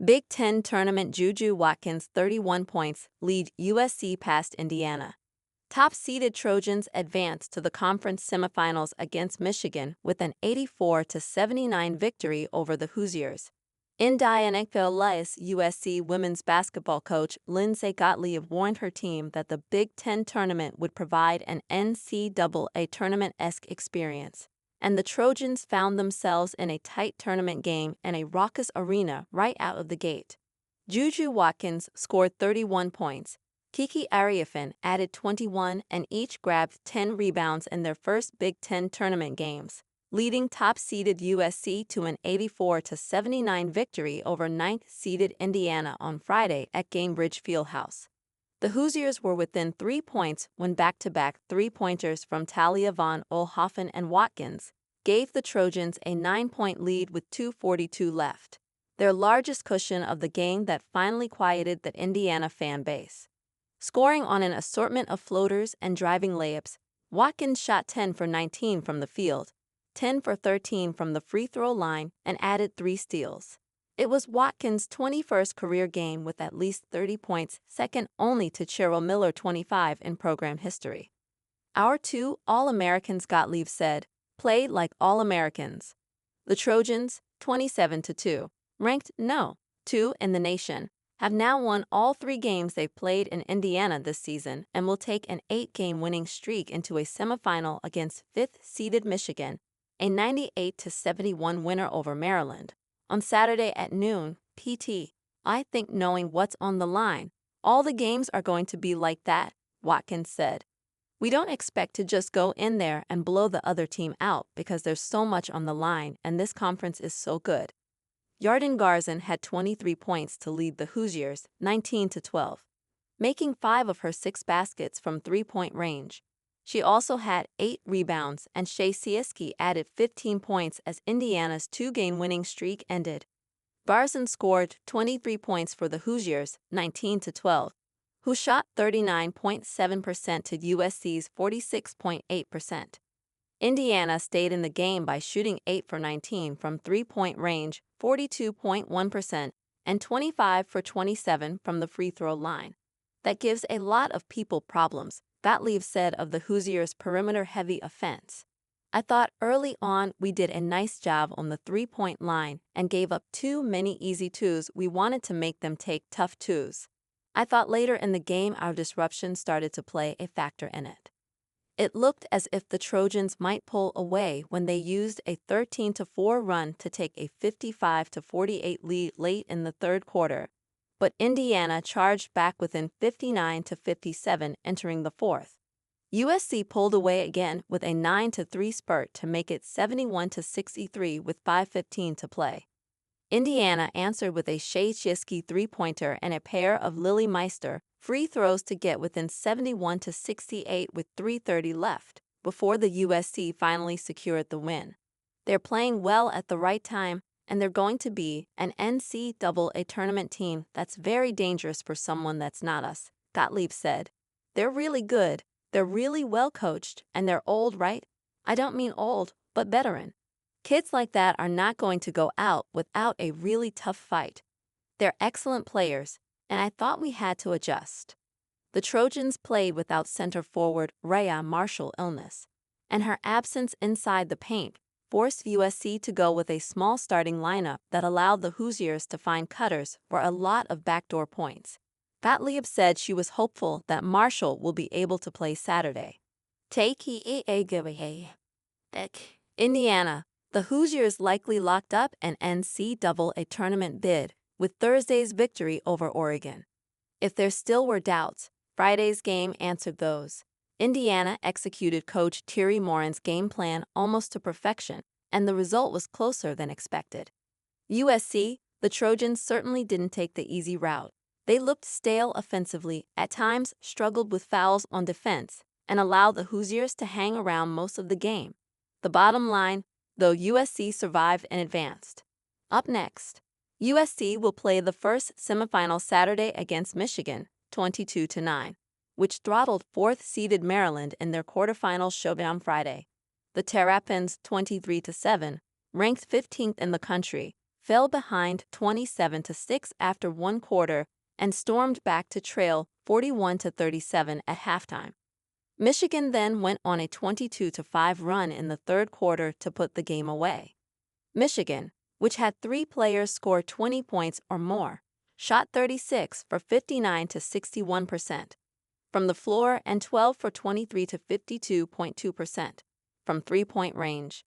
Big Ten Tournament JuJu Watkins 31 points lead USC past Indiana. Top-seeded Trojans advance to the conference semifinals against Michigan with an 84-79 victory over the Hoosiers. Indiana USC women's basketball coach Lindsay Gottlieb warned her team that the Big Ten tournament would provide an NCAA tournament-esque experience, and the Trojans found themselves in a tight tournament game and a raucous arena right out of the gate. JuJu Watkins scored 31 points. Kiki Ariafin added 21 and each grabbed 10 rebounds in their first Big Ten tournament games, leading top-seeded USC to an 84-79 victory over ninth-seeded Indiana on Friday at Gainbridge Fieldhouse. The Hoosiers were within 3 points when back-to-back three-pointers from Talia von Oelhoffen and Watkins gave the Trojans a 9-point lead with 2:42 left, their largest cushion of the game that finally quieted the Indiana fan base. Scoring on an assortment of floaters and driving layups, Watkins shot 10 for 19 from the field, 10 for 13 from the free throw line, and added 3 steals. It was Watkins' 21st career game with at least 30 points, second only to Cheryl Miller 25 in program history. Our two All-Americans, Gottlieb said, played like All-Americans. The Trojans, 27-2, ranked No. 2 in the nation, have now won all 3 games they've played in Indiana this season and will take an 8-game winning streak into a semifinal against 5th-seeded Michigan, a 98-71 winner over Maryland, on Saturday at noon PT. I think knowing what's on the line, all the games are going to be like that, Watkins said. We don't expect to just go in there and blow the other team out because there's so much on the line and this conference is so good. Yarden Garzon had 23 points to lead the Hoosiers 19-12, making 5 of her 6 baskets from three-point range. She also had 8 rebounds, and Shea Sieski added 15 points as Indiana's 2-game winning streak ended. Garzon scored 23 points for the Hoosiers 19-12, who shot 39.7% to USC's 46.8%. Indiana stayed in the game by shooting 8 for 19 from three-point range, 42.1%, and 25 for 27 from the free throw line. That gives a lot of people problems, Gottlieb said of the Hoosiers' perimeter-heavy offense. I thought early on we did a nice job on the three-point line and gave up too many easy twos. We wanted to make them take tough twos. I thought later in the game our disruption started to play a factor in it. It looked as if the Trojans might pull away when they used a 13-4 run to take a 55-48 lead late in the third quarter, but Indiana charged back within 59-57 entering the fourth. USC pulled away again with a 9-3 spurt to make it 71-63 with 5:15 to play. Indiana answered with a Shea Sieski three-pointer and a pair of Lily Meister free throws to get within 71-68 with 3:30 left, before the USC finally secured the win. They're playing well at the right time, and they're going to be an NCAA tournament team that's very dangerous for someone that's not us, Gottlieb said. They're really good, they're really well coached, and they're old, right? I don't mean old, but veteran. Kids like that are not going to go out without a really tough fight. They're excellent players, and I thought we had to adjust. The Trojans played without center forward Rhea Marshall illness, and her absence inside the paint forced USC to go with a small starting lineup that allowed the Hoosiers to find cutters for a lot of backdoor points. Gottlieb said she was hopeful that Marshall will be able to play Saturday. Indiana. The Hoosiers likely locked up an NCAA tournament bid with Thursday's victory over Oregon. If there still were doubts, Friday's game answered those. Indiana executed Coach Thierry Morin's game plan almost to perfection, and the result was closer than expected. USC, the Trojans certainly didn't take the easy route. They looked stale offensively, at times struggled with fouls on defense, and allowed the Hoosiers to hang around most of the game. The bottom line, though, USC survived and advanced. Up next, USC will play the first semifinal Saturday against Michigan, 22-9, which throttled 4th-seeded Maryland in their quarterfinal showdown Friday. The Terrapins, 23-7, ranked 15th in the country, fell behind 27-6 after one quarter and stormed back to trail 41-37 at halftime. Michigan then went on a 22-5 run in the third quarter to put the game away. Michigan, which had 3 players score 20 points or more, shot 36 for 59-61% from the floor and 12 for 23 to 52.2% from three-point range.